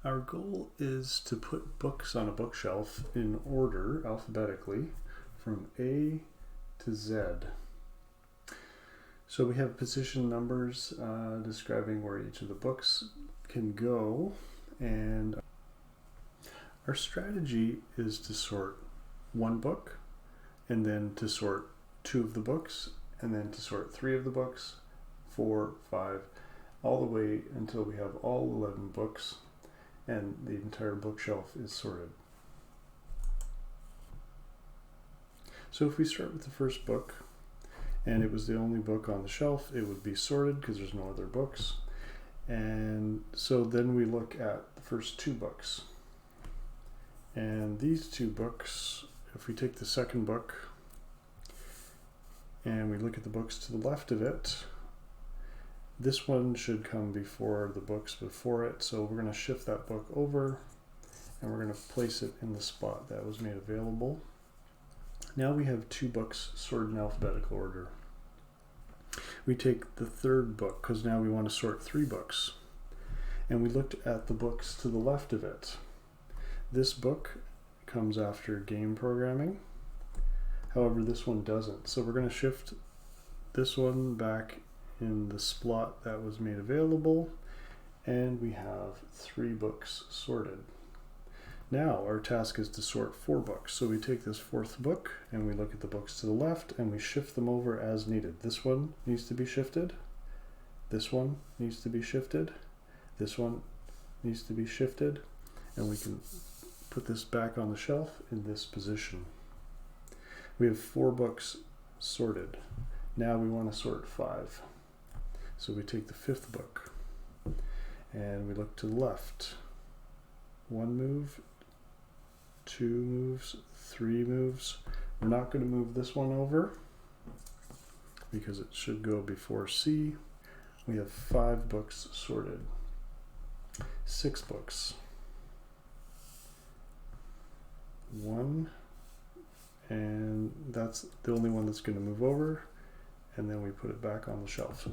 Our goal is to put books on a bookshelf in order, alphabetically, from A to Z. So we have position numbers describing where each of the books can go, and our strategy is to sort one book, and then to sort two of the books, and then to sort three of the books, 4, 5, all the way until we have all 11 books and the entire bookshelf is sorted. So if we start with the first book and it was the only book on the shelf, it would be sorted because there's no other books. And so then we look at the first two books. And these two books, if we take the second book and we look at the books to the left of it, this one should come before the books before it, so we're going to shift that book over and we're going to place it in the spot that was made available. Now we have two books sorted in alphabetical order. We take the third book because now we want to sort three books, and we looked at the books to the left of it. This book comes after game programming, however this one doesn't, so we're going to shift this one back in the slot that was made available, and we have three books sorted. Now our task is to sort four books, so we take this fourth book and we look at the books to the left and we shift them over as needed. This one needs to be shifted, this one needs to be shifted, this one needs to be shifted, and we can put this back on the shelf in this position. We have four books sorted. Now we want to sort 5. So we take the fifth book and we look to the left. 1 move, 2 moves, 3 moves. We're not going to move this one over because it should go before C. We have 5 books sorted. 6 books. 1, and that's the only one that's going to move over, and then we put it back on the shelf.